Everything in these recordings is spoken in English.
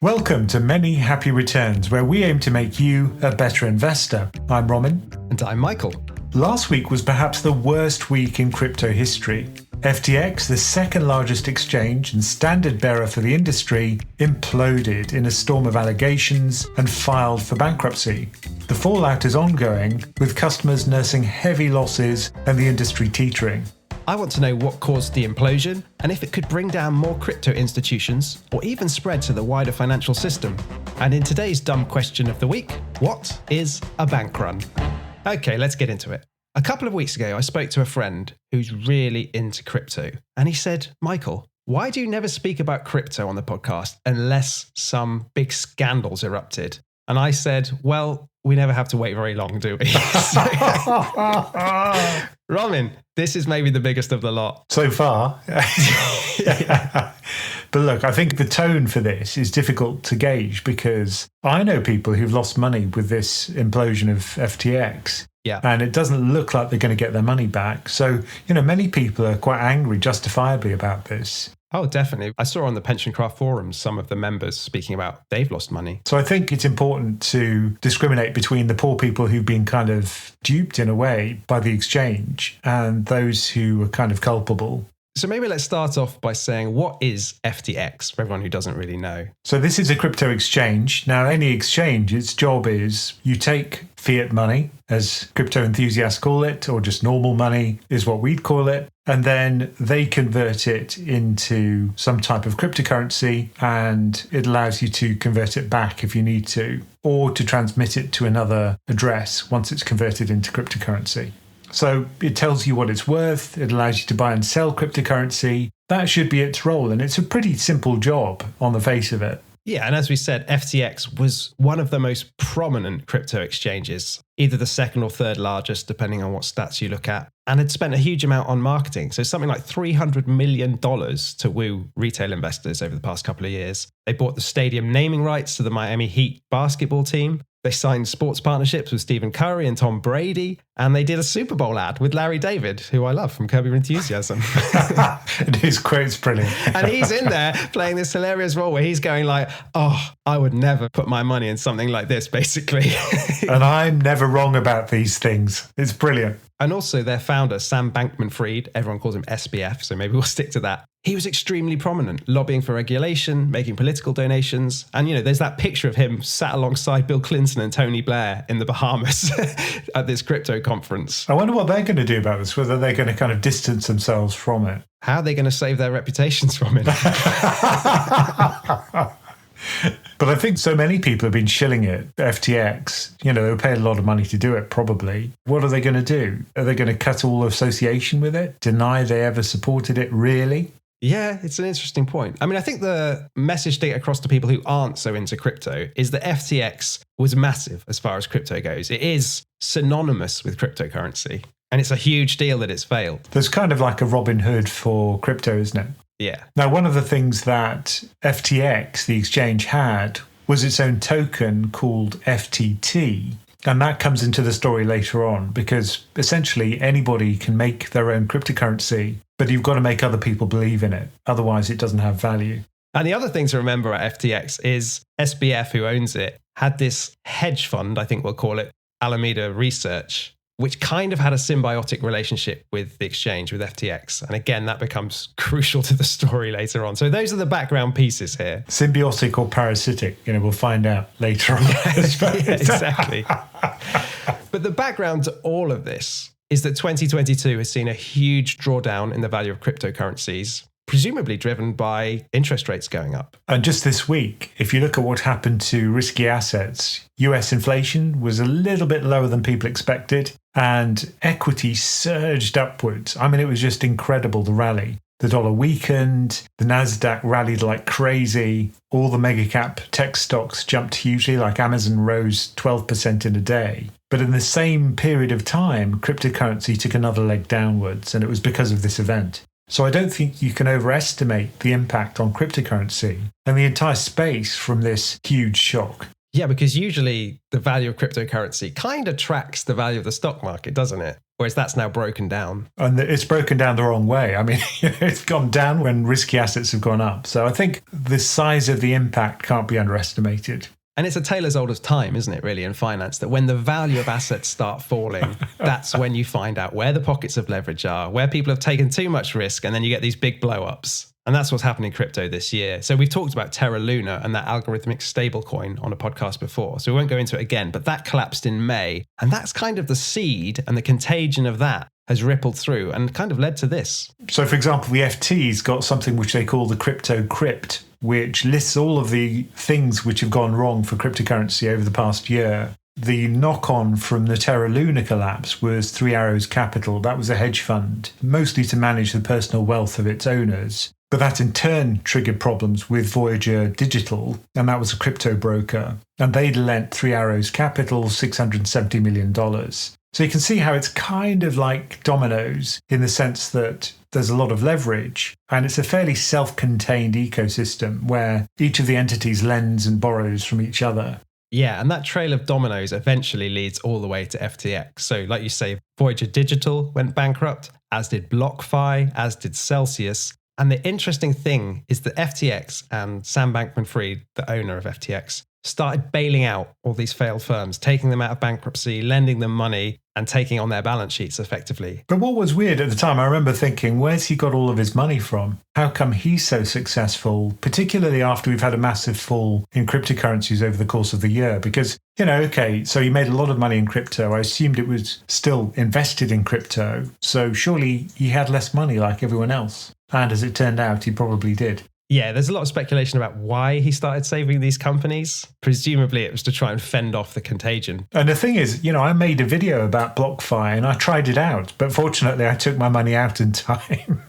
Welcome to Many Happy Returns, where we aim to make you a better investor. I'm Roman. And I'm Michael. Last week was perhaps the worst week in crypto history. FTX, the second largest exchange and standard bearer for the industry, imploded in a storm of allegations and filed for bankruptcy. The fallout is ongoing, with customers nursing heavy losses and the industry teetering. I want to know what caused the implosion and if it could bring down more crypto institutions or even spread to the wider financial system. And in today's dumb question of the week, what is a bank run? Okay, let's get into it. A couple of weeks ago, I spoke to a friend who's really into crypto. And he said, Michael, why do you never speak about crypto on the podcast unless some big scandals erupted? And I said, well, we never have to wait very long, do we? Roman, this is maybe the biggest of the lot. So far. But look, I think the tone for this is difficult to gauge because I know people who've lost money with this implosion of FTX. Yeah. And it doesn't look like they're going to get their money back. So, many people are quite angry, justifiably, about this. Oh, definitely. I saw on the PensionCraft forums some of the members speaking about they've lost money. So I think it's important to discriminate between the poor people who've been kind of duped in a way by the exchange and those who are kind of culpable. So maybe let's start off by saying, what is FTX for everyone who doesn't really know? So this is a crypto exchange. Now, any exchange, its job is you take fiat money, as crypto enthusiasts call it, or just normal money is what we'd call it. And then they convert it into some type of cryptocurrency, and it allows you to convert it back if you need to, or to transmit it to another address once it's converted into cryptocurrency. So it tells you what it's worth. It allows you to buy and sell cryptocurrency. That should be its role. And it's a pretty simple job on the face of it. Yeah, and as we said, FTX was one of the most prominent crypto exchanges, either the second or third largest, depending on what stats you look at, and had spent a huge amount on marketing. So something like $300 million to woo retail investors over the past couple of years. They bought the stadium naming rights to the Miami Heat basketball team. They signed sports partnerships with Stephen Curry and Tom Brady, and they did a Super Bowl ad with Larry David, who I love from Curb Your Enthusiasm. And his quote's brilliant. And he's in there playing this hilarious role where he's going like, oh, I would never put my money in something like this, basically. And I'm never wrong about these things. It's brilliant. And also their founder, Sam Bankman-Fried, everyone calls him SBF, so maybe we'll stick to that. He was extremely prominent, lobbying for regulation, making political donations. And, there's that picture of him sat alongside Bill Clinton and Tony Blair in the Bahamas at this crypto conference. I wonder what they're going to do about this, whether they're going to kind of distance themselves from it. How are they going to save their reputations from it? But I think so many people have been shilling it. FTX, they were paid a lot of money to do it, probably. What are they going to do? Are they going to cut all association with it? Deny they ever supported it, really? Yeah, it's an interesting point. I mean, I think the message to get across to people who aren't so into crypto is that FTX was massive as far as crypto goes. It is synonymous with cryptocurrency, and it's a huge deal that it's failed. There's kind of like a Robin Hood for crypto, isn't it? Yeah. Now, one of the things that FTX, the exchange, had was its own token called FTT. And that comes into the story later on because essentially anybody can make their own cryptocurrency, but you've got to make other people believe in it. Otherwise, it doesn't have value. And the other thing to remember at FTX is SBF, who owns it, had this hedge fund, I think we'll call it, Alameda Research, which kind of had a symbiotic relationship with the exchange, with FTX. And again, that becomes crucial to the story later on. So those are the background pieces here. Symbiotic or parasitic, we'll find out later on. Yeah, exactly. But the background to all of this is that 2022 has seen a huge drawdown in the value of cryptocurrencies, presumably driven by interest rates going up. And just this week, if you look at what happened to risky assets, US inflation was a little bit lower than people expected, and equity surged upwards. I mean, it was just incredible, the rally. The dollar weakened, the NASDAQ rallied like crazy, all the mega cap tech stocks jumped hugely, like Amazon rose 12% in a day. But in the same period of time, cryptocurrency took another leg downwards, and it was because of this event. So I don't think you can overestimate the impact on cryptocurrency and the entire space from this huge shock. Yeah, because usually the value of cryptocurrency kind of tracks the value of the stock market, doesn't it? Whereas that's now broken down. And it's broken down the wrong way. I mean, it's gone down when risky assets have gone up. So I think the size of the impact can't be underestimated. And it's a tale as old as time, isn't it, really, in finance, that when the value of assets start falling, that's when you find out where the pockets of leverage are, where people have taken too much risk, and then you get these big blow-ups. And that's what's happening in crypto this year. So we've talked about Terra Luna and that algorithmic stablecoin on a podcast before, so we won't go into it again, but that collapsed in May. And that's kind of the seed, and the contagion of that has rippled through and kind of led to this. So, for example, the FT's got something which they call the crypto crypt, which lists all of the things which have gone wrong for cryptocurrency over the past year. The knock-on from the Terra Luna collapse was Three Arrows Capital. That was a hedge fund, mostly to manage the personal wealth of its owners. But that in turn triggered problems with Voyager Digital, and that was a crypto broker. And they'd lent Three Arrows Capital $670 million. So you can see how it's kind of like dominoes in the sense that there's a lot of leverage and it's a fairly self-contained ecosystem where each of the entities lends and borrows from each other. Yeah, and that trail of dominoes eventually leads all the way to FTX. So like you say, Voyager Digital went bankrupt, as did BlockFi, as did Celsius. And the interesting thing is that FTX and Sam Bankman-Fried, the owner of FTX, started bailing out all these failed firms, taking them out of bankruptcy, lending them money, and taking on their balance sheets effectively. But what was weird at the time, I remember thinking, where's he got all of his money from? How come he's so successful, particularly after we've had a massive fall in cryptocurrencies over the course of the year? Because, okay, so he made a lot of money in crypto. I assumed it was still invested in crypto. So surely he had less money like everyone else. And as it turned out, he probably did. Yeah, there's a lot of speculation about why he started saving these companies. Presumably it was to try and fend off the contagion. And the thing is, I made a video about BlockFi and I tried it out, but fortunately I took my money out in time.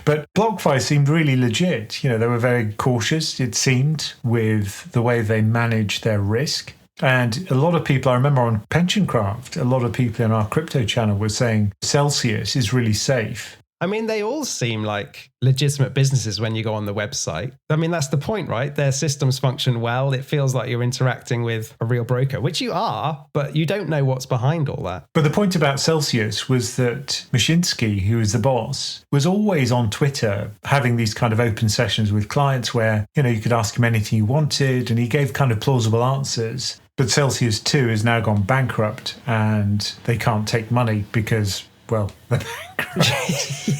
But BlockFi seemed really legit. They were very cautious, it seemed, with the way they managed their risk. And a lot of people, I remember on PensionCraft, a lot of people in our crypto channel were saying Celsius is really safe. I mean, they all seem like legitimate businesses when you go on the website. I mean, that's the point, right? Their systems function well. It feels like you're interacting with a real broker, which you are, but you don't know what's behind all that. But the point about Celsius was that Mashinsky, who is the boss, was always on Twitter having these kind of open sessions with clients where, you could ask him anything you wanted and he gave kind of plausible answers. But Celsius too has now gone bankrupt and they can't take money because, well, they're bankrupt.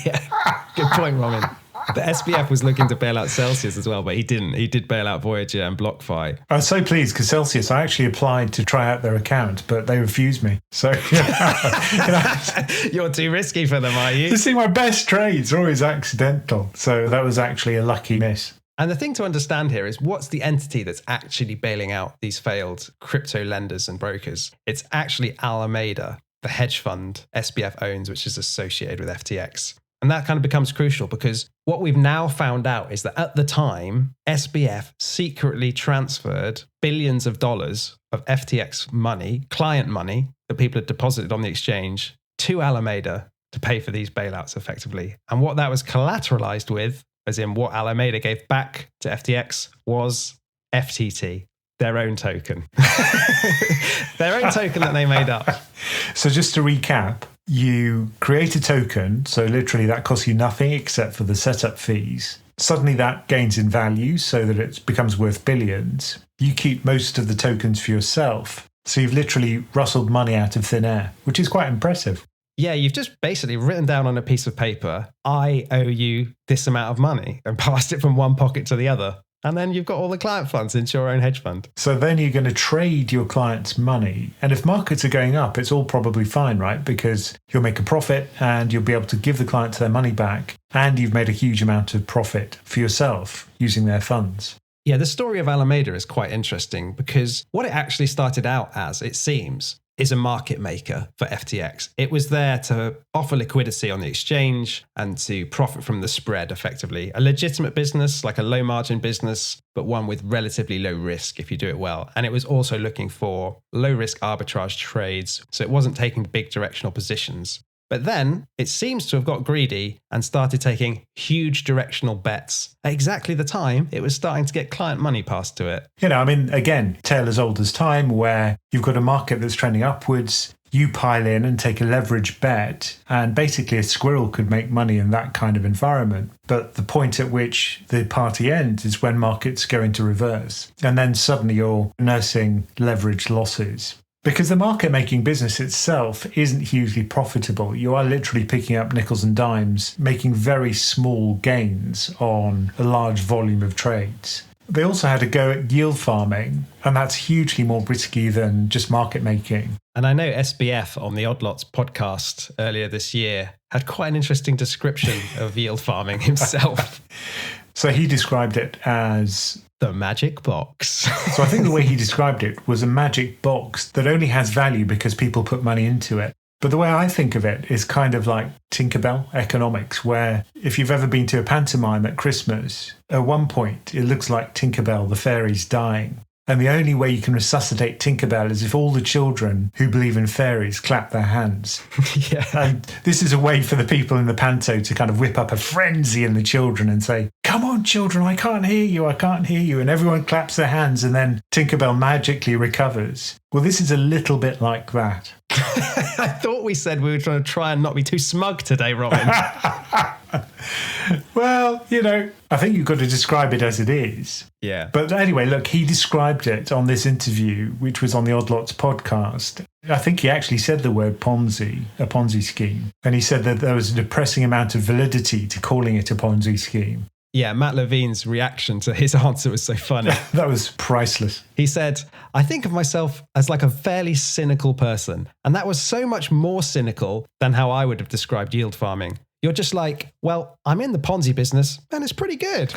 Yeah, good point, Roman. The SBF was looking to bail out Celsius as well, but he didn't. He did bail out Voyager and BlockFi. I was so pleased because Celsius, I actually applied to try out their account, but they refused me. So, You're too risky for them, are you? You see, my best trades are always accidental. So that was actually a lucky miss. And the thing to understand here is what's the entity that's actually bailing out these failed crypto lenders and brokers? It's actually Alameda, the hedge fund SBF owns, which is associated with FTX. And that kind of becomes crucial because what we've now found out is that at the time, SBF secretly transferred billions of dollars of FTX money, client money, that people had deposited on the exchange to Alameda to pay for these bailouts effectively. And what that was collateralized with, as in what Alameda gave back to FTX, was FTT, their own token. Their own token that they made up. So just to recap, you create a token, so literally that costs you nothing except for the setup fees. Suddenly that gains in value so that it becomes worth billions. You keep most of the tokens for yourself. So you've literally rustled money out of thin air, which is quite impressive. Yeah, you've just basically written down on a piece of paper, I owe you this amount of money, and passed it from one pocket to the other. And then you've got all the client funds into your own hedge fund. So then you're going to trade your client's money. And if markets are going up, it's all probably fine, right? Because you'll make a profit and you'll be able to give the client their money back. And you've made a huge amount of profit for yourself using their funds. Yeah, the story of Alameda is quite interesting because what it actually started out as, it seems, is a market maker for FTX. It was there to offer liquidity on the exchange and to profit from the spread effectively. A legitimate business, like a low margin business, but one with relatively low risk if you do it well. And it was also looking for low risk arbitrage trades. So it wasn't taking big directional positions. But then it seems to have got greedy and started taking huge directional bets at exactly the time it was starting to get client money passed to it. Again, tale as old as time, where you've got a market that's trending upwards. you pile in and take a leverage bet, and basically a squirrel could make money in that kind of environment. But the point at which the party ends is when markets go into reverse. And then suddenly you're nursing leverage losses. Because the market making business itself isn't hugely profitable. You are literally picking up nickels and dimes, making very small gains on a large volume of trades. They also had a go at yield farming, and that's hugely more risky than just market making. And I know SBF on the Odd Lots podcast earlier this year had quite an interesting description of yield farming himself. So he described it as the magic box. So I think the way he described it was a magic box that only has value because people put money into it. But the way I think of it is kind of like Tinkerbell economics, where if you've ever been to a pantomime at Christmas, at one point it looks like Tinkerbell, the fairy's dying. And the only way you can resuscitate Tinkerbell is if all the children who believe in fairies clap their hands. Yeah. And this is a way for the people in the panto to kind of whip up a frenzy in the children and say, come on, children, I can't hear you, I can't hear you. And everyone claps their hands and then Tinkerbell magically recovers. Well, this is a little bit like that. I thought we said we were trying to try and not be too smug today, Robin. Well, I think you've got to describe it as it is. Yeah. But anyway, look, he described it on this interview, which was on the Odd Lots podcast. I think he actually said the word Ponzi, a Ponzi scheme. And he said that there was a depressing amount of validity to calling it a Ponzi scheme. Yeah, Matt Levine's reaction to his answer was so funny. That was priceless. He said, I think of myself as like a fairly cynical person. And that was so much more cynical than how I would have described yield farming. You're just like, well, I'm in the Ponzi business and it's pretty good.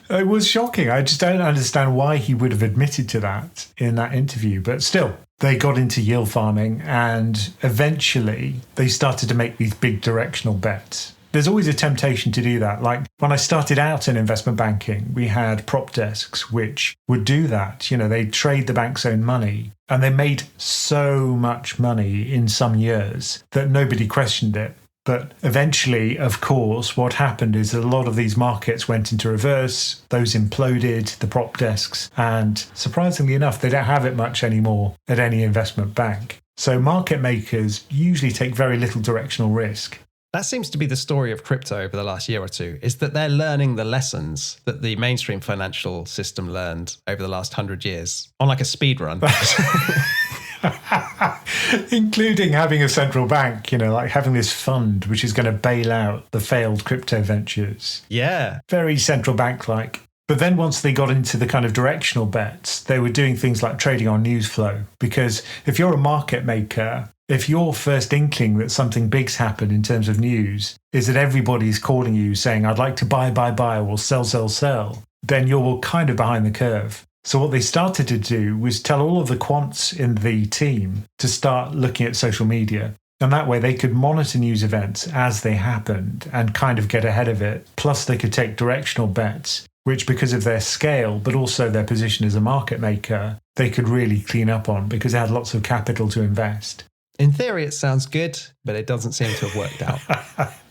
It was shocking. I just don't understand why he would have admitted to that in that interview. But still, they got into yield farming and eventually they started to make these big directional bets. There's always a temptation to do that. Like when I started out in investment banking, we had prop desks which would do that. They'd trade the bank's own money and they made so much money in some years that nobody questioned it. But eventually, of course, what happened is a lot of these markets went into reverse. Those imploded, the prop desks. And surprisingly enough, they don't have it much anymore at any investment bank. So market makers usually take very little directional risk. That seems to be the story of crypto over the last year or two, is that they're learning the lessons that the mainstream financial system learned over the last 100 years on like a speed run. Including having a central bank, like having this fund which is going to bail out the failed crypto ventures. Yeah. Very central bank-like. But then once they got into the kind of directional bets, they were doing things like trading on news flow. Because if you're a market maker, if your first inkling that something big's happened in terms of news is that everybody's calling you saying, I'd like to buy, or sell, then you're kind of behind the curve. So what they started to do was tell all of the quants in the team to start looking at social media. And that way they could monitor news events as they happened and kind of get ahead of it. Plus they could take directional bets, which because of their scale, but also their position as a market maker, they could really clean up on because they had lots of capital to invest. In theory, it sounds good, but it doesn't seem to have worked out.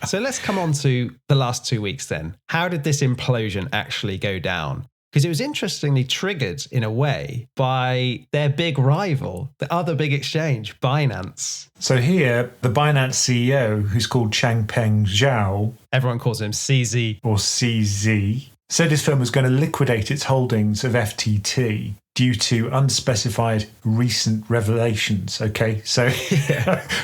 So let's come on to the last 2 weeks then. How did this implosion actually go down? Because it was interestingly triggered in a way by their big rival, the other big exchange, Binance. So here, the Binance CEO, who's called Changpeng Zhao, everyone calls him CZ or CZ, said his firm was going to liquidate its holdings of FTT due to unspecified recent revelations. Okay, so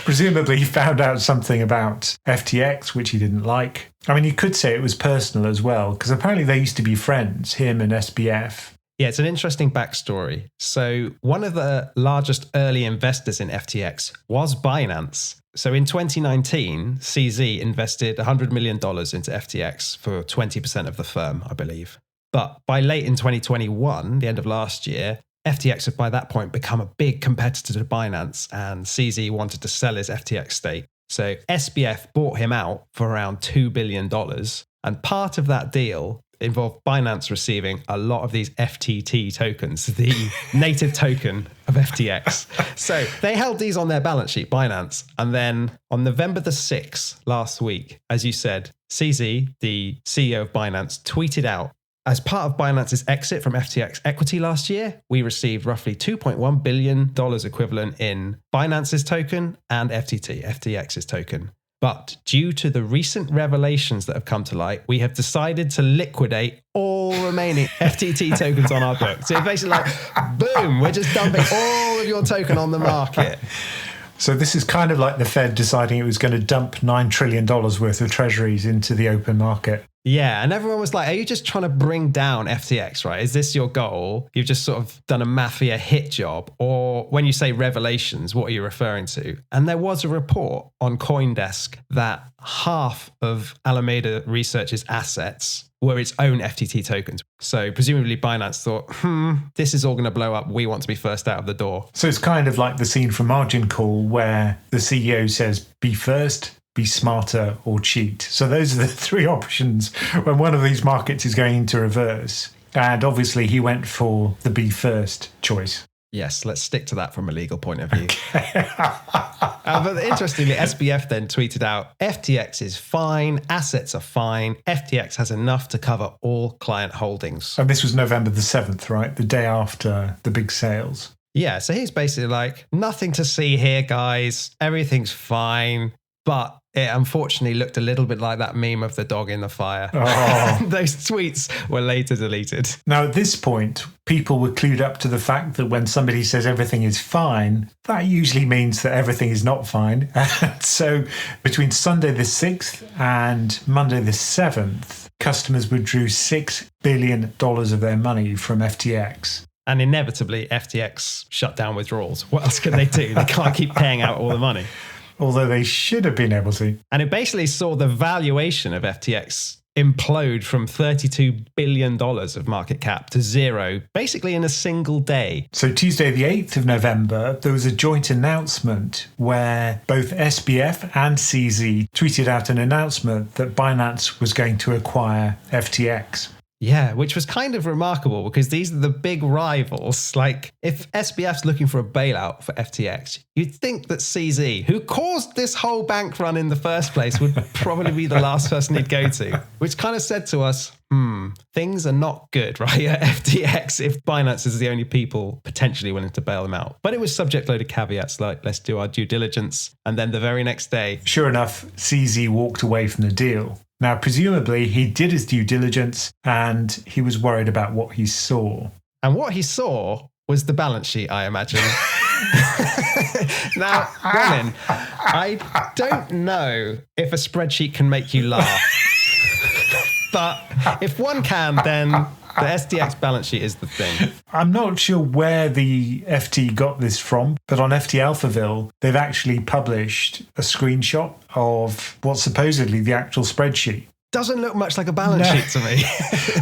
presumably he found out something about FTX, which he didn't like. I mean, you could say it was personal as well, because apparently they used to be friends, him and SBF. Yeah, it's an interesting backstory. So one of the largest early investors in FTX was Binance. So in 2019, CZ invested $100 million into FTX for 20% of the firm, I believe. But by late in 2021, the end of last year, FTX had by that point become a big competitor to Binance, and CZ wanted to sell his FTX stake. So SBF bought him out for around $2 billion. And part of that deal involved Binance receiving a lot of these FTT tokens, the native token of FTX. So they held these on their balance sheet, Binance. And then on November the 6th, last week, as you said, CZ, the CEO of Binance, tweeted out As part of Binance's exit from FTX equity last year, we received roughly $2.1 billion equivalent in Binance's token and FTX's token. But due to the recent revelations that have come to light, we have decided to liquidate all remaining FTT tokens on our book. So it's basically like, boom, we're just dumping all of your token on the market. So this is kind of like the Fed deciding it was going to dump $9 trillion worth of treasuries into the open market. Yeah, and everyone was like, are you just trying to bring down FTX, right? Is this your goal? You've just sort of done a mafia hit job? Or when you say revelations, what are you referring to? And there was a report on CoinDesk that half of Alameda Research's assets were its own FTT tokens. So presumably Binance thought, this is all going to blow up. We want to be first out of the door. So it's kind of like the scene from Margin Call where the CEO says, be first, be smarter, or cheat. So those are the three options when one of these markets is going into reverse. And obviously he went for the be first choice. Yes, let's stick to that from a legal point of view. But interestingly, SBF then tweeted out, FTX is fine, assets are fine, FTX has enough to cover all client holdings. And this was November the 7th, right? The day after the big sales. Yeah, so he's basically like, nothing to see here, guys. Everything's fine. But it unfortunately looked a little bit like that meme of the dog in the fire. Oh. Those tweets were later deleted. Now, at this point, people were clued up to the fact that when somebody says everything is fine, that usually means that everything is not fine. And so between Sunday the 6th and Monday the 7th, customers withdrew $6 billion of their money from FTX. And inevitably, FTX shut down withdrawals. What else can they do? They can't keep paying out all the money. Although they should have been able to. And it basically saw the valuation of FTX implode from $32 billion of market cap to zero, basically in a single day. So Tuesday, the 8th of November, there was a joint announcement where both SBF and CZ tweeted out an announcement that Binance was going to acquire FTX. Yeah, which was kind of remarkable because these are the big rivals. Like, if SBF's looking for a bailout for FTX, you'd think that CZ, who caused this whole bank run in the first place, would probably be the last person he'd go to, which kind of said to us, things are not good, right, at FTX if Binance is the only people potentially willing to bail them out. But it was subject load of caveats like, let's do our due diligence. And then the very next day... Sure enough, CZ walked away from the deal. Now, presumably, he did his due diligence and he was worried about what he saw. And what he saw was the balance sheet, I imagine. Now, Ronan, I don't know if a spreadsheet can make you laugh. But if one can, then the SDX balance sheet is the thing. I'm not sure where the FT got this from, but on FT Alphaville, they've actually published a screenshot of what's supposedly the actual spreadsheet. Doesn't look much like a balance sheet to me.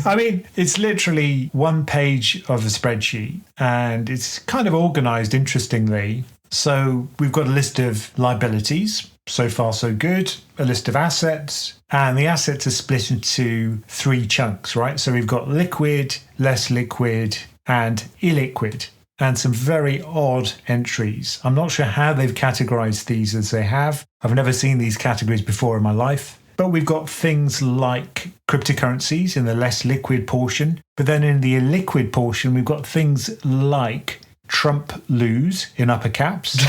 I mean, it's literally one page of a spreadsheet, and it's kind of organized interestingly. So we've got a list of liabilities. So far, so good. A list of assets. And the assets are split into three chunks, right? So we've got liquid, less liquid, and illiquid. And some very odd entries. I'm not sure how they've categorized these as they have. I've never seen these categories before in my life. But we've got things like cryptocurrencies in the less liquid portion. But then in the illiquid portion, we've got things like Trump lose in upper caps.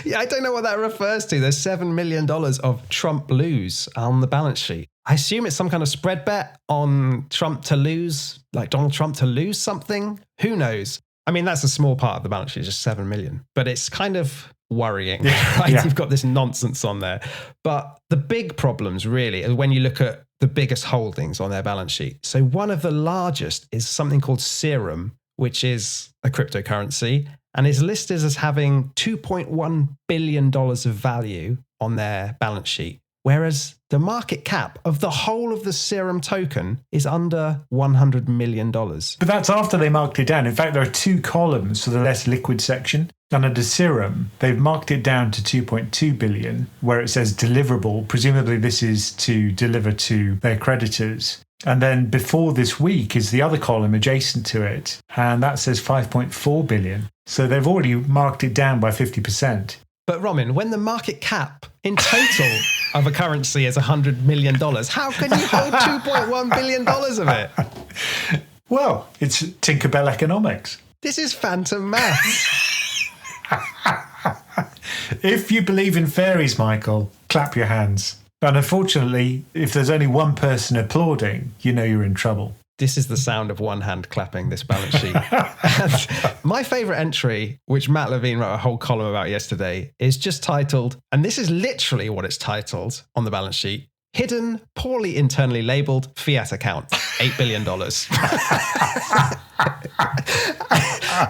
Yeah, I don't know what that refers to. There's $7 million of Trump lose on the balance sheet. I assume it's some kind of spread bet on Trump to lose, like Donald Trump to lose something. Who knows? I mean, that's a small part of the balance sheet, just 7 million. But it's kind of worrying, right? Yeah. You've got this nonsense on there. But the big problems really are when you look at the biggest holdings on their balance sheet. So one of the largest is something called Serum, which is a cryptocurrency and is listed as having $2.1 billion of value on their balance sheet, whereas the market cap of the whole of the Serum token is under $100 million. But that's after they marked it down. In fact, there are two columns for the less liquid section. And under Serum, they've marked it down to 2.2 billion, where it says deliverable. Presumably this is to deliver to their creditors. And then before this week is the other column adjacent to it, and that says 5.4 billion. So they've already marked it down by 50%. But Romin, when the market cap in total of a currency is $100 million, how can you hold $2.1 billion of it? Well, it's Tinkerbell economics. This is phantom maths. If you believe in fairies, Michael, clap your hands. And unfortunately, if there's only one person applauding, you know you're in trouble. This is the sound of one hand clapping this balance sheet. And my favourite entry, which Matt Levine wrote a whole column about yesterday, is just titled, and this is literally what it's titled on the balance sheet, Hidden, Poorly Internally Labelled Fiat Account, $8 billion.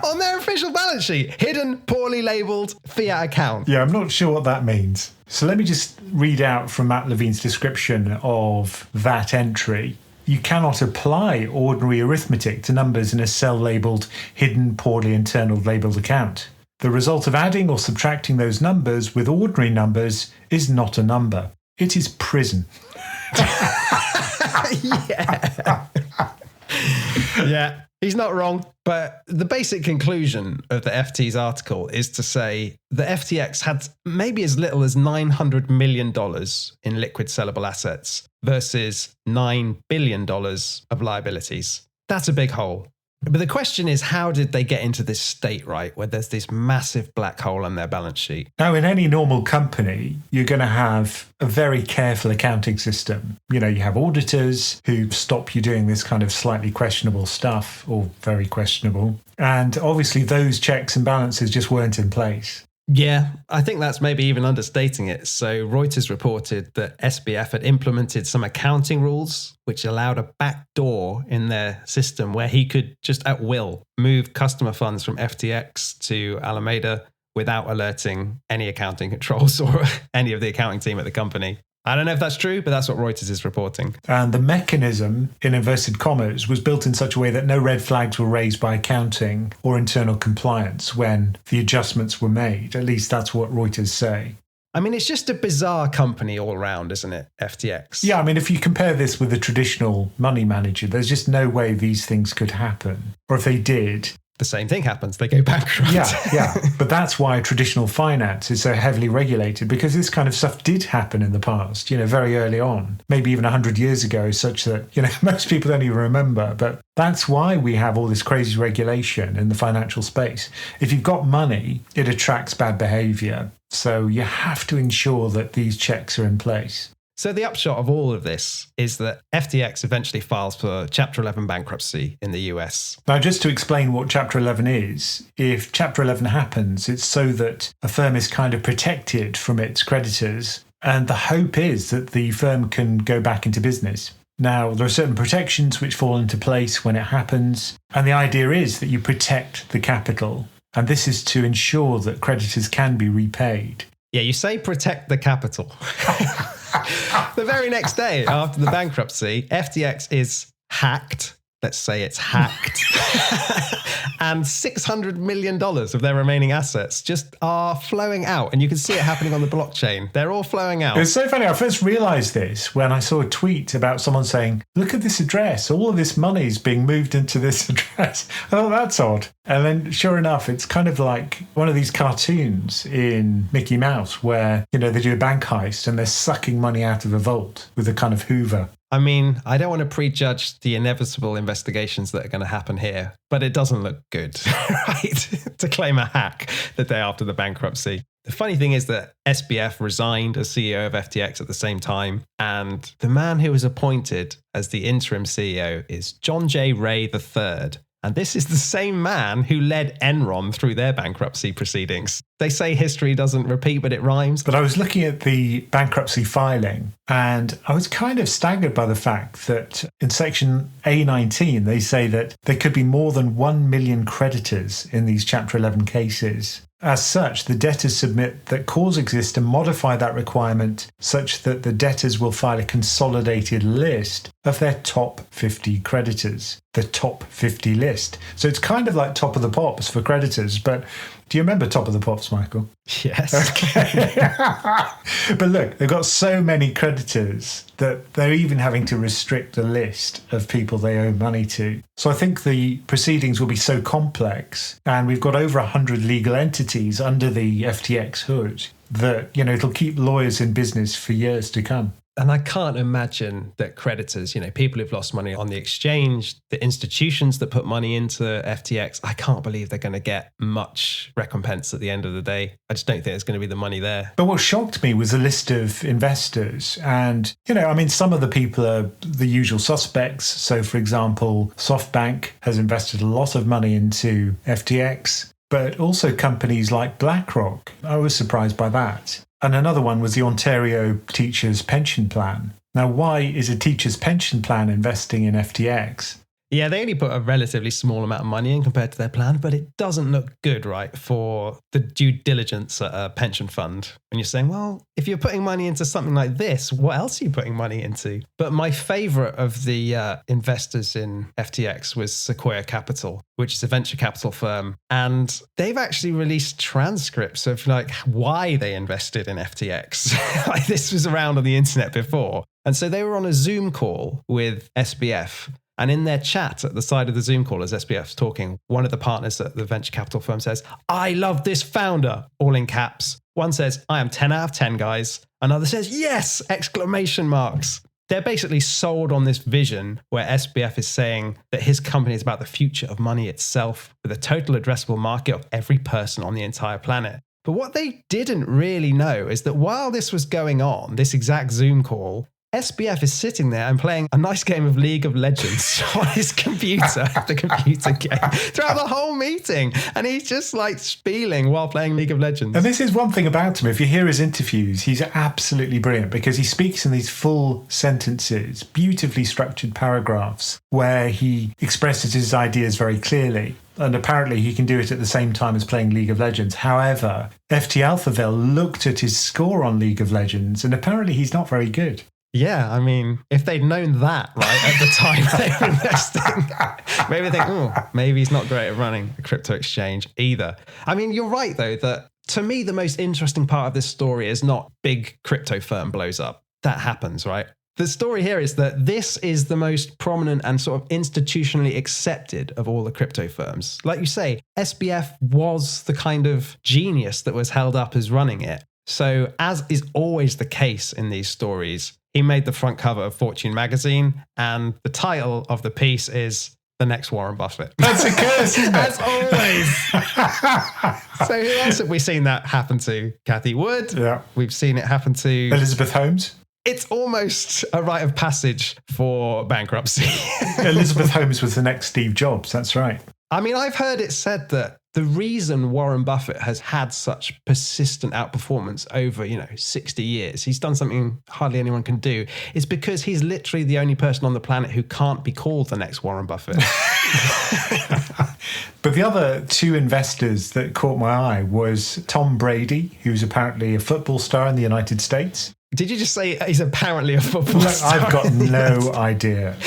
On their official balance sheet, hidden, poorly labelled fiat account. Yeah, I'm not sure what that means. So let me just read out from Matt Levine's description of that entry. You cannot apply ordinary arithmetic to numbers in a cell labelled hidden, poorly internal labelled account. The result of adding or subtracting those numbers with ordinary numbers is not a number. It is prison. Yeah, he's not wrong. But the basic conclusion of the FT's article is to say the FTX had maybe as little as $900 million in liquid sellable assets versus $9 billion of liabilities. That's a big hole. But the question is, how did they get into this state, right, where there's this massive black hole on their balance sheet? Now, in any normal company, you're going to have a very careful accounting system. You know, you have auditors who stop you doing this kind of slightly questionable stuff, or very questionable. And obviously, those checks and balances just weren't in place. Yeah, I think that's maybe even understating it. So Reuters reported that SBF had implemented some accounting rules which allowed a back door in their system where he could just at will move customer funds from FTX to Alameda without alerting any accounting controls or any of the accounting team at the company. I don't know if that's true, but that's what Reuters is reporting. And the mechanism, in inverted commas, was built in such a way that no red flags were raised by accounting or internal compliance when the adjustments were made. At least that's what Reuters say. I mean, it's just a bizarre company all around, isn't it? FTX. Yeah, I mean, if you compare this with a traditional money manager, there's just no way these things could happen. Or if they did, the same thing happens. They go bankrupt. Yeah. But that's why traditional finance is so heavily regulated, because this kind of stuff did happen in the past, you know, very early on, maybe even 100 years ago, such that, you know, most people don't even remember. But that's why we have all this crazy regulation in the financial space. If you've got money, it attracts bad behavior. So you have to ensure that these checks are in place. So the upshot of all of this is that FTX eventually files for Chapter 11 bankruptcy in the US. Now, just to explain what Chapter 11 is, if Chapter 11 happens, it's so that a firm is kind of protected from its creditors, and the hope is that the firm can go back into business. Now, there are certain protections which fall into place when it happens, and the idea is that you protect the capital, and this is to ensure that creditors can be repaid. Yeah, you say protect the capital. The very next day after the bankruptcy, FTX is hacked. Let's say it's hacked. And $600 million of their remaining assets just are flowing out. And you can see it happening on the blockchain. They're all flowing out. It's so funny. I first realized this when I saw a tweet about someone saying, look at this address. All of this money is being moved into this address. I thought, that's odd. And then sure enough, it's kind of like one of these cartoons in Mickey Mouse where, you know, they do a bank heist and they're sucking money out of a vault with a kind of hoover. I mean, I don't want to prejudge the inevitable investigations that are going to happen here, but it doesn't look good, right? To claim a hack the day after the bankruptcy. The funny thing is that SBF resigned as CEO of FTX at the same time, and the man who was appointed as the interim CEO is John J. Ray III. And this is the same man who led Enron through their bankruptcy proceedings. They say history doesn't repeat, but it rhymes. But I was looking at the bankruptcy filing, and I was kind of staggered by the fact that in section A19, they say that there could be more than 1 million creditors in these Chapter 11 cases. As such, the debtors submit that cause exists to modify that requirement such that the debtors will file a consolidated list of their top 50 creditors, the top 50 list. So it's kind of like top of the pops for creditors, but do you remember top of the pops, Michael? Yes. Okay. But look, they've got so many creditors that they're even having to restrict the list of people they owe money to. So I think the proceedings will be so complex, and we've got over 100 legal entities under the FTX hood that, you know, it'll keep lawyers in business for years to come. And I can't imagine that creditors, people who've lost money on the exchange, the institutions that put money into FTX, I can't believe they're going to get much recompense at the end of the day. I just don't think there's going to be the money there. But what shocked me was the list of investors. And, some of the people are the usual suspects. So, for example, SoftBank has invested a lot of money into FTX, but also companies like BlackRock. I was surprised by that. And another one was the Ontario Teachers Pension Plan. Now, why is a teacher's pension plan investing in FTX? Yeah, they only put a relatively small amount of money in compared to their plan, but it doesn't look good, right, for the due diligence at a pension fund. When you're saying, well, if you're putting money into something like this, what else are you putting money into? But my favorite of the investors in FTX was Sequoia Capital, which is a venture capital firm. And they've actually released transcripts of why they invested in FTX. This was around on the internet before. And so they were on a Zoom call with SBF. And in their chat at the side of the Zoom call, as SBF's talking, one of the partners at the venture capital firm says, "I love this founder," all in caps. One says, "I am 10 out of 10, guys." Another says, "Yes!" exclamation marks. They're basically sold on this vision where SBF is saying that his company is about the future of money itself, with a total addressable market of every person on the entire planet. But what they didn't really know is that while this was going on, this exact Zoom call, SBF is sitting there and playing a nice game of League of Legends on his computer, the computer game, throughout the whole meeting. And he's just spieling while playing League of Legends. And this is one thing about him. If you hear his interviews, he's absolutely brilliant because he speaks in these full sentences, beautifully structured paragraphs where he expresses his ideas very clearly. And apparently he can do it at the same time as playing League of Legends. However, FT AlphaVille looked at his score on League of Legends and apparently he's not very good. Yeah, if they'd known that, right, at the time they were investing, maybe they think, maybe he's not great at running a crypto exchange either. You're right, though, that to me, the most interesting part of this story is not big crypto firm blows up. That happens, right? The story here is that this is the most prominent and sort of institutionally accepted of all the crypto firms. Like you say, SBF was the kind of genius that was held up as running it. So, as is always the case in these stories, he made the front cover of Fortune magazine, and the title of the piece is "The Next Warren Buffett." That's a curse, isn't it? As always. So who else have we seen that happen to? Cathie Wood. Yeah. We've seen it happen to Elizabeth Holmes. It's almost a rite of passage for bankruptcy. Elizabeth Holmes was the next Steve Jobs. That's right. I've heard it said that the reason Warren Buffett has had such persistent outperformance over, 60 years, he's done something hardly anyone can do, is because he's literally the only person on the planet who can't be called the next Warren Buffett. But the other two investors that caught my eye was Tom Brady, who's apparently a football star in the United States. Did you just say he's apparently a football star? I've got no idea.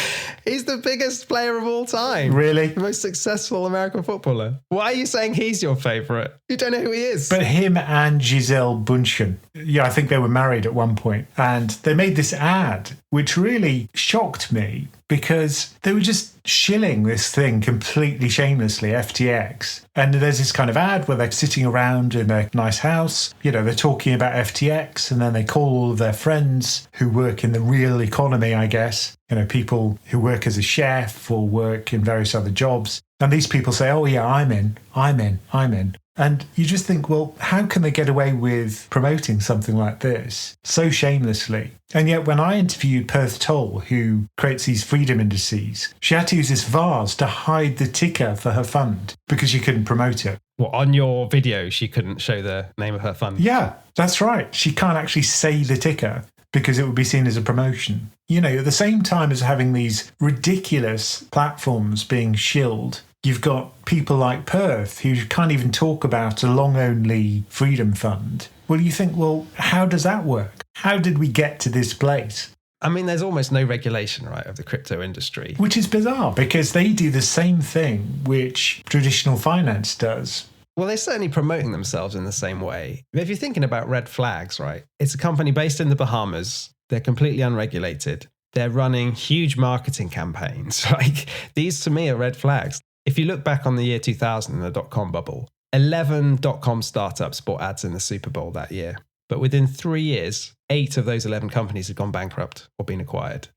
He's the biggest player of all time. Really? The most successful American footballer. Why are you saying he's your favourite? You don't know who he is. But him and Gisele Bündchen. Yeah, I think they were married at one point. And they made this ad, which really shocked me because they were just shilling this thing completely shamelessly, FTX. And there's this kind of ad where they're sitting around in a nice house. They're talking about FTX and then they call all of their friends who work in the real economy, I guess. People who work as a chef or work in various other jobs. And these people say, "Oh, yeah, I'm in. And you just think, well, how can they get away with promoting something like this so shamelessly? And yet when I interviewed Perth Toll, who creates these freedom indices, she had to use this vase to hide the ticker for her fund because she couldn't promote it. Well, on your video, she couldn't show the name of her fund? Yeah, that's right. She can't actually say the ticker because it would be seen as a promotion. At the same time as having these ridiculous platforms being shilled, you've got people like Perth who can't even talk about a long-only freedom fund. Well, you think, well, how does that work? How did we get to this place? There's almost no regulation, right, of the crypto industry. Which is bizarre because they do the same thing which traditional finance does. Well, they're certainly promoting themselves in the same way. If you're thinking about red flags, right, it's a company based in the Bahamas. They're completely unregulated. They're running huge marketing campaigns. These to me are red flags. If you look back on the year 2000 in the dot-com bubble, 11 dot-com startups bought ads in the Super Bowl that year. But within 3 years, 8 of those 11 companies have gone bankrupt or been acquired.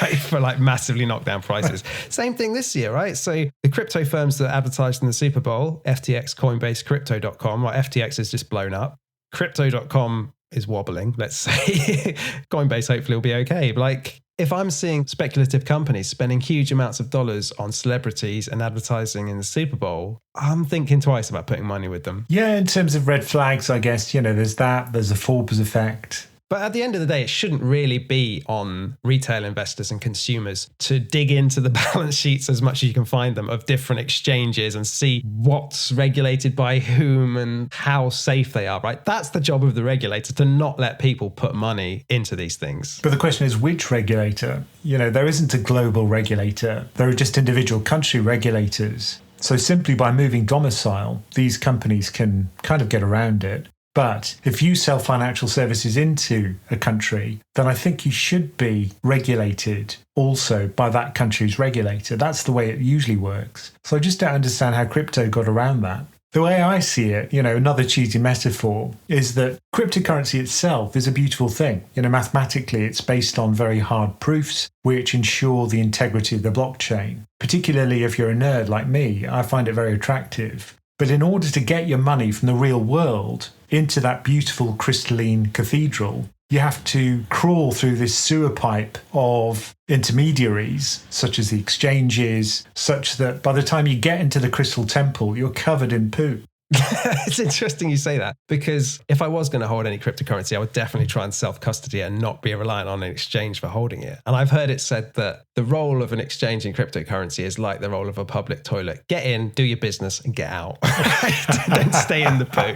Right, for like massively knocked down prices. Same thing this year, right? So the crypto firms that advertised in the Super Bowl, FTX, Coinbase, Crypto.com, right? FTX is just blown up. Crypto.com is wobbling, let's say. Coinbase hopefully will be okay. But like, if I'm seeing speculative companies spending huge amounts of dollars on celebrities and advertising in the Super Bowl, I'm thinking twice about putting money with them. Yeah, in terms of red flags, I guess, there's the Forbes effect. But at the end of the day, it shouldn't really be on retail investors and consumers to dig into the balance sheets as much as you can find them of different exchanges and see what's regulated by whom and how safe they are, right? That's the job of the regulator, to not let people put money into these things. But the question is, which regulator? There isn't a global regulator. There are just individual country regulators. So simply by moving domicile, these companies can kind of get around it. But if you sell financial services into a country, then I think you should be regulated also by that country's regulator. That's the way it usually works. So I just don't understand how crypto got around that. The way I see it, another cheesy metaphor is that cryptocurrency itself is a beautiful thing. Mathematically, it's based on very hard proofs which ensure the integrity of the blockchain. Particularly if you're a nerd like me, I find it very attractive. But in order to get your money from the real world into that beautiful crystalline cathedral, you have to crawl through this sewer pipe of intermediaries, such as the exchanges, such that by the time you get into the crystal temple, you're covered in poo. It's interesting you say that, because if I was going to hold any cryptocurrency, I would definitely try and self-custody it and not be reliant on an exchange for holding it. And I've heard it said that the role of an exchange in cryptocurrency is like the role of a public toilet. Get in, do your business, and get out. Don't stay in the poo.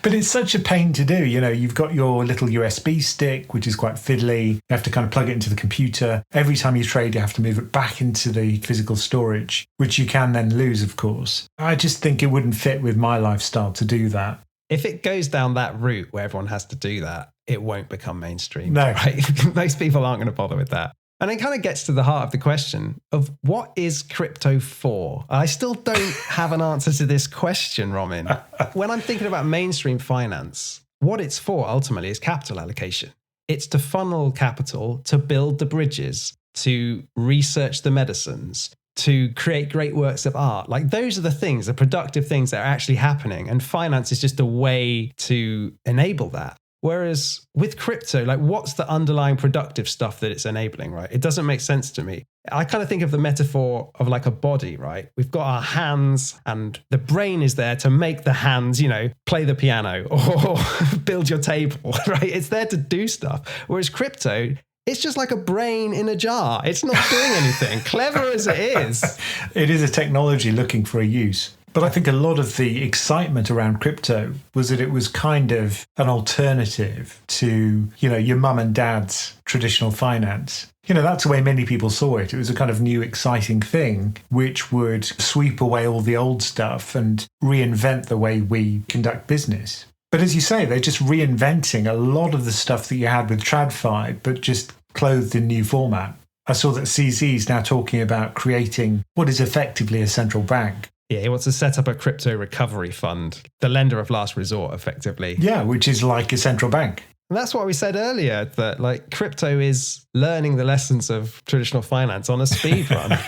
But it's such a pain to do. You've got your little USB stick, which is quite fiddly. You have to kind of plug it into the computer. Every time you trade, you have to move it back into the physical storage, which you can then lose, of course. I just think it wouldn't fit with my lifestyle to do that. If it goes down that route where everyone has to do that, it won't become mainstream. No. Right? Most people aren't going to bother with that. And it kind of gets to the heart of the question of what is crypto for? I still don't have an answer to this question, Romin. When I'm thinking about mainstream finance, what it's for ultimately is capital allocation. It's to funnel capital to build the bridges, to research the medicines, to create great works of art. Like, those are the things, the productive things that are actually happening. And finance is just a way to enable that. Whereas with crypto, like, what's the underlying productive stuff that it's enabling, right? It doesn't make sense to me. I kind of think of the metaphor of like a body, right? We've got our hands and the brain is there to make the hands, play the piano or build your table, right? It's there to do stuff. Whereas crypto, it's just like a brain in a jar. It's not doing anything, clever as it is. It is a technology looking for a use. But I think a lot of the excitement around crypto was that it was kind of an alternative to, your mum and dad's traditional finance. That's the way many people saw it. It was a kind of new, exciting thing which would sweep away all the old stuff and reinvent the way we conduct business. But as you say, they're just reinventing a lot of the stuff that you had with TradFi, but just clothed in new format. I saw that CZ is now talking about creating what is effectively a central bank. Yeah, he wants to set up a crypto recovery fund, the lender of last resort, effectively. Yeah, which is like a central bank. And that's what we said earlier, that like crypto is learning the lessons of traditional finance on a speed run.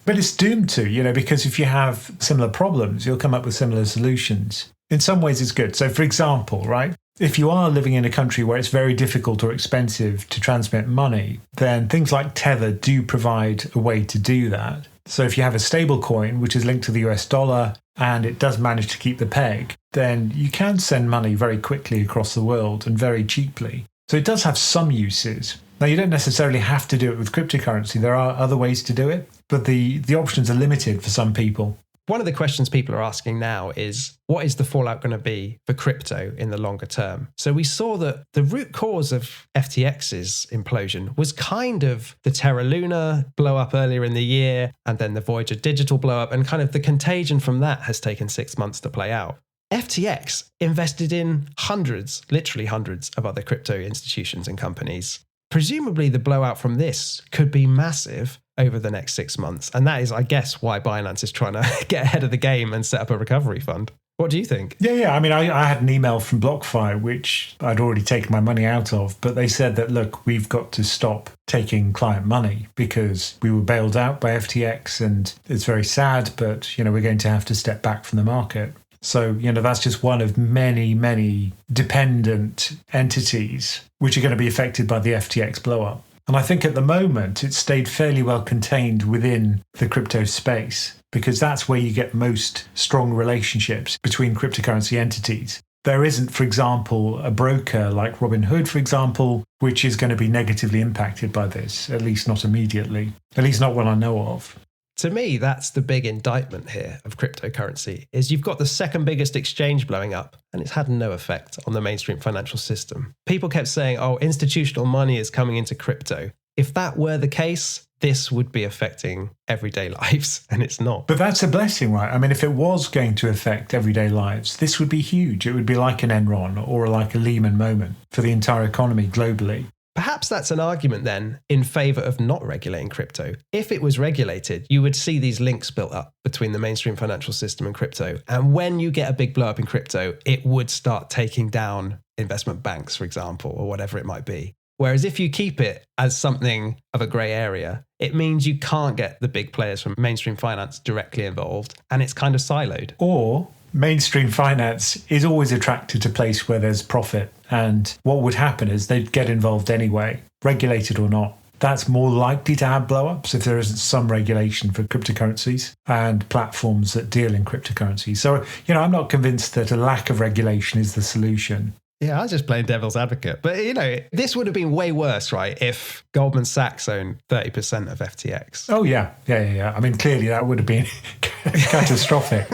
But it's doomed to, because if you have similar problems, you'll come up with similar solutions. In some ways, it's good. So, for example, right, if you are living in a country where it's very difficult or expensive to transmit money, then things like Tether do provide a way to do that. So if you have a stable coin, which is linked to the US dollar, and it does manage to keep the peg, then you can send money very quickly across the world and very cheaply. So it does have some uses. Now, you don't necessarily have to do it with cryptocurrency. There are other ways to do it, but the options are limited for some people. One of the questions people are asking now is, what is the fallout going to be for crypto in the longer term? So we saw that the root cause of FTX's implosion was kind of the Terra Luna blow up earlier in the year, and then the Voyager Digital blow up, and kind of the contagion from that has taken 6 months to play out. FTX invested in hundreds, literally hundreds of other crypto institutions and companies. Presumably the blowout from this could be massive over the next 6 months. And that is, I guess, why Binance is trying to get ahead of the game and set up a recovery fund. What do you think? Yeah. I mean, I had an email from BlockFi, which I'd already taken my money out of, but they said that, look, we've got to stop taking client money because we were bailed out by FTX, and it's very sad, but, we're going to have to step back from the market. So, that's just one of many, many dependent entities which are going to be affected by the FTX blow-up. And I think at the moment, it's stayed fairly well contained within the crypto space, because that's where you get most strong relationships between cryptocurrency entities. There isn't, for example, a broker like Robinhood, for example, which is going to be negatively impacted by this, at least not immediately, at least not what I know of. To me, that's the big indictment here of cryptocurrency, is you've got the second biggest exchange blowing up, and it's had no effect on the mainstream financial system. People kept saying, institutional money is coming into crypto. If that were the case, this would be affecting everyday lives, and it's not. But that's a blessing, right? I mean, if it was going to affect everyday lives, this would be huge. It would be like an Enron or like a Lehman moment for the entire economy globally. Perhaps that's an argument then in favor of not regulating crypto. If it was regulated, you would see these links built up between the mainstream financial system and crypto. And when you get a big blow up in crypto, it would start taking down investment banks, for example, or whatever it might be. Whereas if you keep it as something of a grey area, it means you can't get the big players from mainstream finance directly involved, and it's kind of siloed. Or mainstream finance is always attracted to a place where there's profit. And what would happen is they'd get involved anyway, regulated or not. That's more likely to have blow-ups if there isn't some regulation for cryptocurrencies and platforms that deal in cryptocurrencies. So, I'm not convinced that a lack of regulation is the solution. Yeah, I was just playing devil's advocate. But, this would have been way worse, right, if Goldman Sachs owned 30% of FTX. Oh, yeah. I mean, clearly that would have been catastrophic.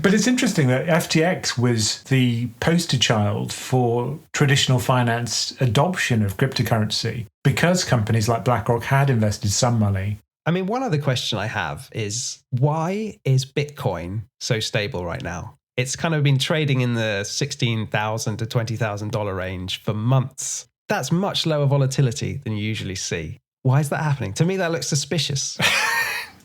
But it's interesting that FTX was the poster child for traditional finance adoption of cryptocurrency because companies like BlackRock had invested some money. I mean, one other question I have is, why is Bitcoin so stable right now? It's kind of been trading in the $16,000 to $20,000 range for months. That's much lower volatility than you usually see. Why is that happening? To me, that looks suspicious.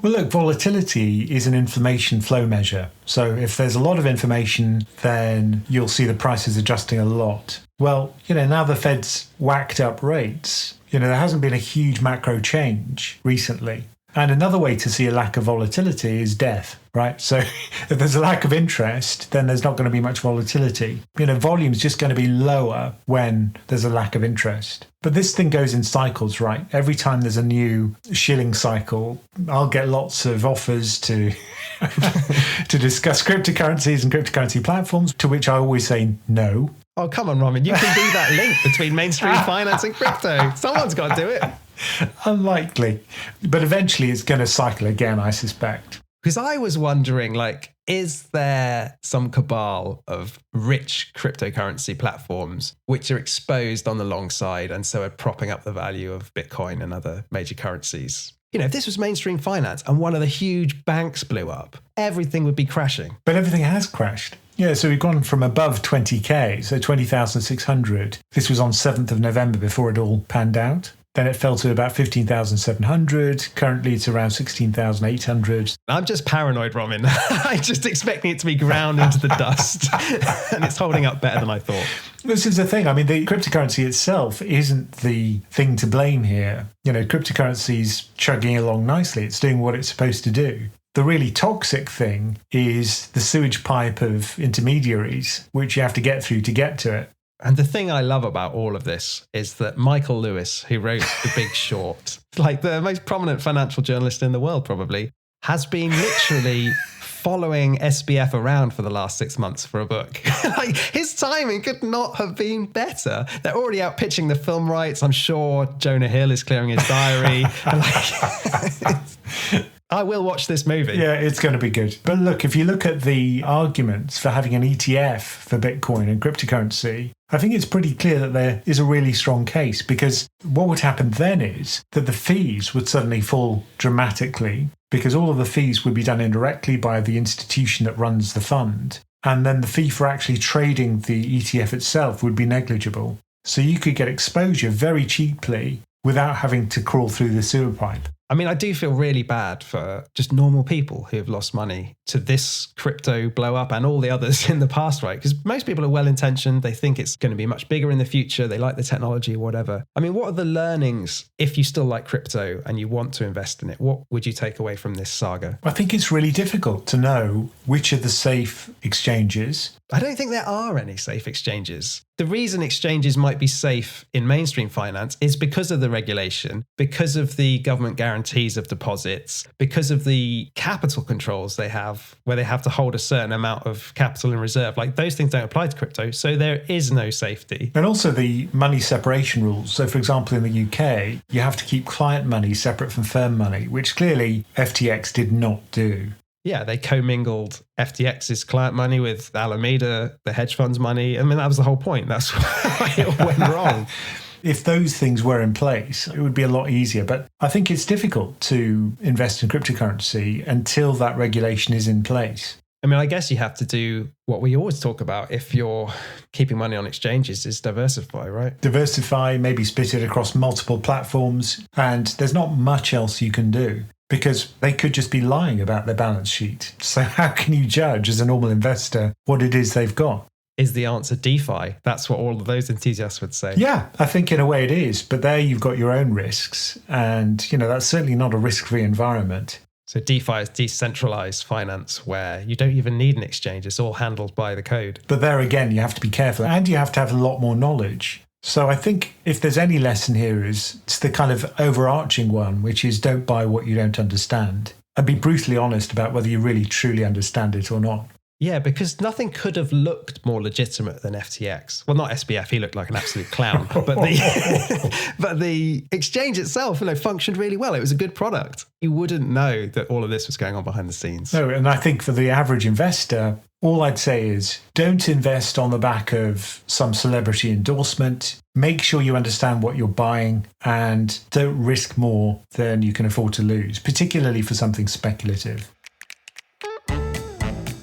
Well, look, volatility is an information flow measure. So if there's a lot of information, then you'll see the prices adjusting a lot. Well, now the Fed's whacked up rates. There hasn't been a huge macro change recently. And another way to see a lack of volatility is death, right? So if there's a lack of interest, then there's not going to be much volatility. Volume's just going to be lower when there's a lack of interest. But this thing goes in cycles, right? Every time there's a new shilling cycle, I'll get lots of offers to to discuss cryptocurrencies and cryptocurrency platforms, to which I always say no. Oh, come on, Roman. You can be that link between mainstream finance and crypto. Someone's got to do it. Unlikely. But eventually it's going to cycle again, I suspect. Because I was wondering, is there some cabal of rich cryptocurrency platforms which are exposed on the long side and so are propping up the value of Bitcoin and other major currencies? If this was mainstream finance and one of the huge banks blew up, everything would be crashing. But everything has crashed. Yeah, so we've gone from above 20K, so 20,600. This was on 7th of November before it all panned out. Then it fell to about 15,700. Currently, it's around 16,800. I'm just paranoid, Roman. I'm just expecting it to be ground into the dust. And it's holding up better than I thought. This is the thing. I mean, the cryptocurrency itself isn't the thing to blame here. Cryptocurrency's chugging along nicely. It's doing what it's supposed to do. The really toxic thing is the sewage pipe of intermediaries, which you have to get through to get to it. And the thing I love about all of this is that Michael Lewis, who wrote The Big Short, like the most prominent financial journalist in the world probably, has been literally following SBF around for the last 6 months for a book. His timing could not have been better. They're already out pitching the film rights. I'm sure Jonah Hill is clearing his diary. I will watch this movie. Yeah, it's going to be good. But look, if you look at the arguments for having an ETF for Bitcoin and cryptocurrency, I think it's pretty clear that there is a really strong case, because what would happen then is that the fees would suddenly fall dramatically, because all of the fees would be done indirectly by the institution that runs the fund. And then the fee for actually trading the ETF itself would be negligible. So you could get exposure very cheaply without having to crawl through the sewer pipe. I mean, I do feel really bad for just normal people who have lost money to this crypto blow up and all the others in the past, right? Because most people are well-intentioned. They think it's going to be much bigger in the future. They like the technology, whatever. I mean, what are the learnings if you still like crypto and you want to invest in it? What would you take away from this saga? I think it's really difficult to know which are the safe exchanges. I don't think there are any safe exchanges. The reason exchanges might be safe in mainstream finance is because of the regulation, because of the government guarantees of deposits, because of the capital controls they have, where they have to hold a certain amount of capital in reserve. Like those things don't apply to crypto, so there is no safety. And also the money separation rules. So for example, in the UK, you have to keep client money separate from firm money, which clearly FTX did not do. Yeah, they commingled FTX's client money with Alameda, the hedge fund's money. I mean, that was the whole point. That's why it all went wrong. If those things were in place, it would be a lot easier. But I think it's difficult to invest in cryptocurrency until that regulation is in place. I mean, I guess you have to do what we always talk about if you're keeping money on exchanges is diversify, right? Diversify, maybe split it across multiple platforms. And there's not much else you can do, because they could just be lying about their balance sheet. So how can you judge as a normal investor what it is they've got? Is the answer DeFi? That's what all of those enthusiasts would say. Yeah, I think in a way it is. But there you've got your own risks. And, that's certainly not a risk-free environment. So DeFi is decentralized finance where you don't even need an exchange. It's all handled by the code. But there again, you have to be careful and you have to have a lot more knowledge. So I think if there's any lesson here, it's the kind of overarching one, which is don't buy what you don't understand and be brutally honest about whether you really truly understand it or not. Yeah, because nothing could have looked more legitimate than FTX. Well, not SBF, he looked like an absolute clown, but the exchange itself, functioned really well. It was a good product. You wouldn't know that all of this was going on behind the scenes. No, and I think for the average investor, all I'd say is don't invest on the back of some celebrity endorsement. Make sure you understand what you're buying and don't risk more than you can afford to lose, particularly for something speculative.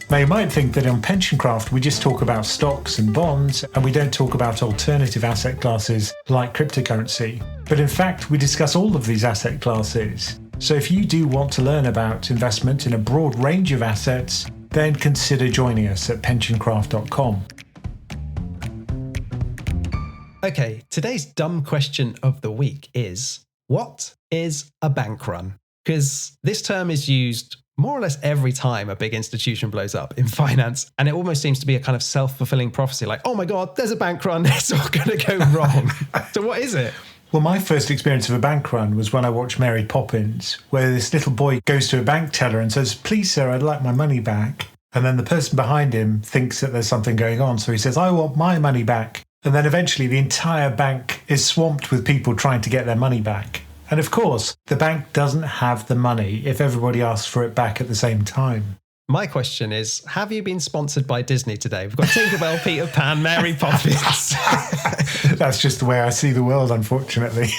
Now, you might think that on PensionCraft, we just talk about stocks and bonds, and we don't talk about alternative asset classes like cryptocurrency. But in fact, we discuss all of these asset classes. So if you do want to learn about investment in a broad range of assets, then consider joining us at PensionCraft.com. Okay, today's dumb question of the week is, what is a bank run? Because this term is used more or less every time a big institution blows up in finance. And it almost seems to be a kind of self-fulfilling prophecy, like, oh my God, there's a bank run, it's all going to go wrong. So what is it? Well, my first experience of a bank run was when I watched Mary Poppins, where this little boy goes to a bank teller and says, please, sir, I'd like my money back. And then the person behind him thinks that there's something going on. So he says, I want my money back. And then eventually the entire bank is swamped with people trying to get their money back. And of course, the bank doesn't have the money if everybody asks for it back at the same time. My question is, have you been sponsored by Disney today? We've got Tinkerbell, Peter Pan, Mary Poppins. That's just the way I see the world, unfortunately.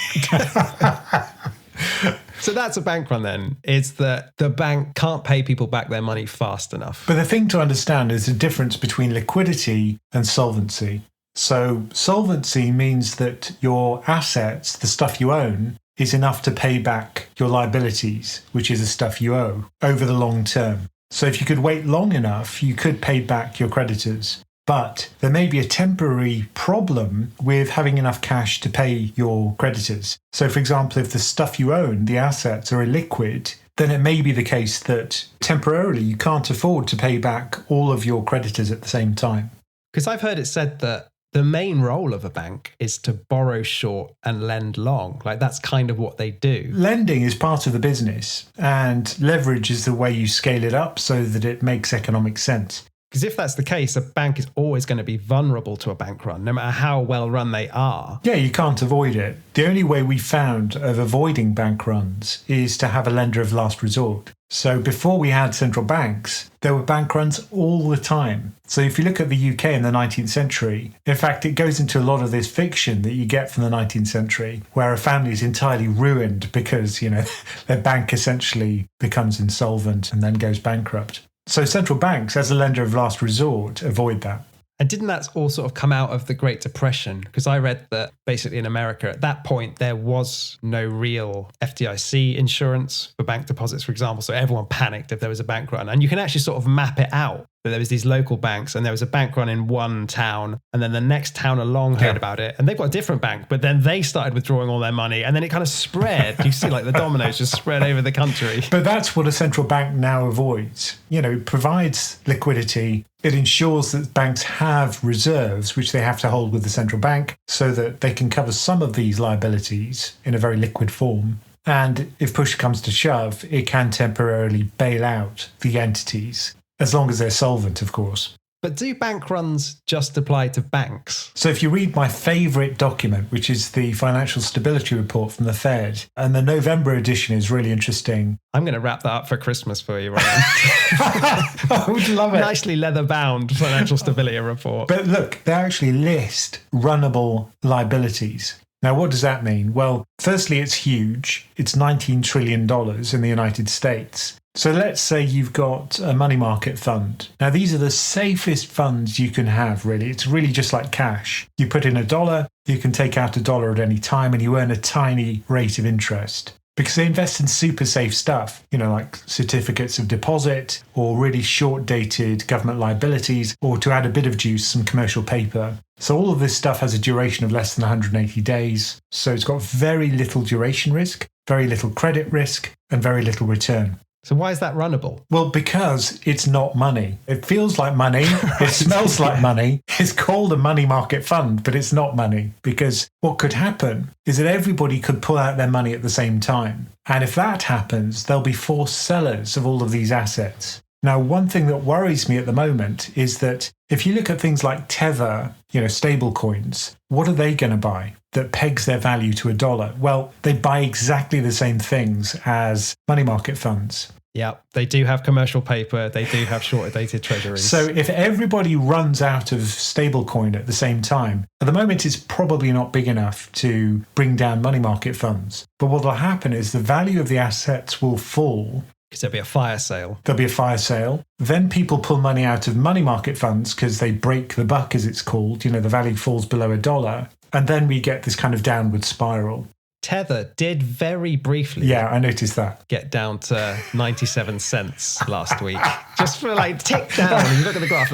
So that's a bank run then, is that the bank can't pay people back their money fast enough. But the thing to understand is the difference between liquidity and solvency. So solvency means that your assets, the stuff you own, is enough to pay back your liabilities, which is the stuff you owe, over the long term. So if you could wait long enough, you could pay back your creditors. But there may be a temporary problem with having enough cash to pay your creditors. So for example, if the stuff you own, the assets, are illiquid, then it may be the case that temporarily you can't afford to pay back all of your creditors at the same time. Because I've heard it said that the main role of a bank is to borrow short and lend long. Like that's kind of what they do. Lending is part of the business, and leverage is the way you scale it up so that it makes economic sense. Because if that's the case, a bank is always going to be vulnerable to a bank run, no matter how well run they are. Yeah, you can't avoid it. The only way we found of avoiding bank runs is to have a lender of last resort. So before we had central banks, there were bank runs all the time. So if you look at the UK in the 19th century, in fact, it goes into a lot of this fiction that you get from the 19th century, where a family is entirely ruined because, their bank essentially becomes insolvent and then goes bankrupt. So central banks, as a lender of last resort, avoid that. And didn't that all sort of come out of the Great Depression? Because I read that basically in America at that point, there was no real FDIC insurance for bank deposits, for example. So everyone panicked if there was a bank run. And you can actually sort of map it out. That there was these local banks and there was a bank run in one town. And then the next town along heard about it. And they've got a different bank. But then they started withdrawing all their money. And then it kind of spread. You see like the dominoes just spread over the country. But that's what a central bank now avoids. It provides liquidity. It ensures that banks have reserves, which they have to hold with the central bank so that they can cover some of these liabilities in a very liquid form. And if push comes to shove, it can temporarily bail out the entities, as long as they're solvent, of course. But do bank runs just apply to banks? So if you read my favourite document, which is the Financial Stability Report from the Fed, and the November edition is really interesting. I'm going to wrap that up for Christmas for you, Ryan. I would love it. Nicely leather-bound Financial Stability Report. But look, they actually list runnable liabilities. Now, what does that mean? Well, firstly, it's huge. It's $19 trillion in the United States. So let's say you've got a money market fund. Now, these are the safest funds you can have, really. It's really just like cash. You put in $1, you can take out $1 at any time, and you earn a tiny rate of interest. Because they invest in super safe stuff, like certificates of deposit or really short-dated government liabilities, or to add a bit of juice, some commercial paper. So all of this stuff has a duration of less than 180 days. So it's got very little duration risk, very little credit risk, and very little return. So why is that runnable? Well, because it's not money. It feels like money. It smells like money. It's called a money market fund, but it's not money. Because what could happen is that everybody could pull out their money at the same time. And if that happens, there'll be forced sellers of all of these assets. Now, one thing that worries me at the moment is that if you look at things like Tether, stable coins, what are they going to buy that pegs their value to $1? Well, they buy exactly the same things as money market funds. Yeah, they do have commercial paper. They do have shorter dated treasuries. So if everybody runs out of stablecoin at the same time, at the moment it's probably not big enough to bring down money market funds. But what will happen is the value of the assets will fall. Because there'll be a fire sale. There'll be a fire sale. Then people pull money out of money market funds because they break the buck, as it's called. The value falls below $1. And then we get this kind of downward spiral. Tether did very briefly. Yeah, I noticed that. Get down to 97 cents last week. Just for tick down. You look at the graph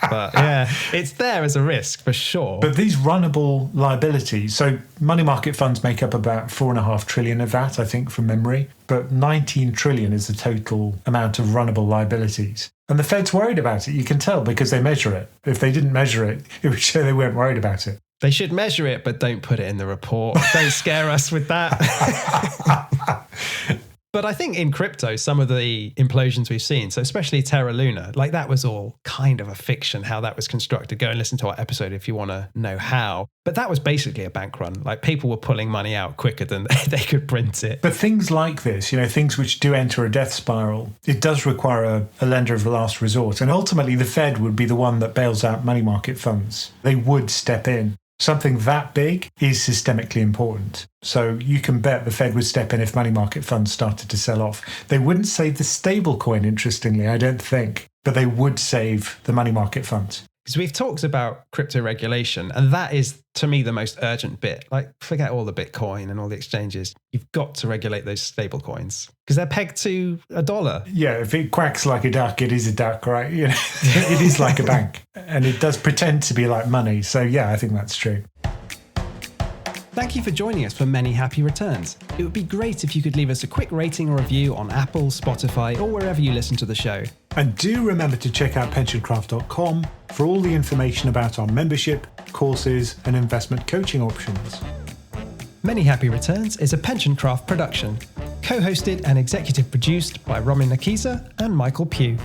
but yeah, it's there as a risk for sure. But these runnable liabilities, so money market funds make up about 4.5 trillion of that, I think, from memory. But 19 trillion is the total amount of runnable liabilities. And the Fed's worried about it. You can tell because they measure it. If they didn't measure it, it would show they weren't worried about it. They should measure it, but don't put it in the report. Don't scare us with that. But I think in crypto, some of the implosions we've seen, so especially Terra Luna, that was all kind of a fiction, how that was constructed. Go and listen to our episode if you want to know how. But that was basically a bank run. People were pulling money out quicker than they could print it. But things like this, things which do enter a death spiral, it does require a lender of last resort. And ultimately, the Fed would be the one that bails out money market funds. They would step in. Something that big is systemically important. So you can bet the Fed would step in if money market funds started to sell off. They wouldn't save the stablecoin, interestingly, I don't think, but they would save the money market funds. Because we've talked about crypto regulation, and that is, to me, the most urgent bit. Forget all the Bitcoin and all the exchanges. You've got to regulate those stable coins because they're pegged to $1. Yeah, if it quacks like a duck, it is a duck, right? It is like a bank, and it does pretend to be like money. So yeah, I think that's true. Thank you for joining us for Many Happy Returns. It would be great if you could leave us a quick rating or review on Apple, Spotify, or wherever you listen to the show. And do remember to check out PensionCraft.com for all the information about our membership, courses, and investment coaching options. Many Happy Returns is a PensionCraft production, co-hosted and executive produced by Romy Nakiza and Michael Pugh.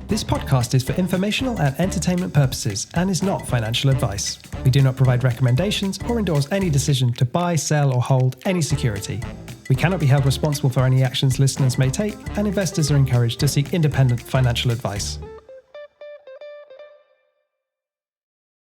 This podcast is for informational and entertainment purposes and is not financial advice. We do not provide recommendations or endorse any decision to buy, sell, or hold any security. We cannot be held responsible for any actions listeners may take, and investors are encouraged to seek independent financial advice.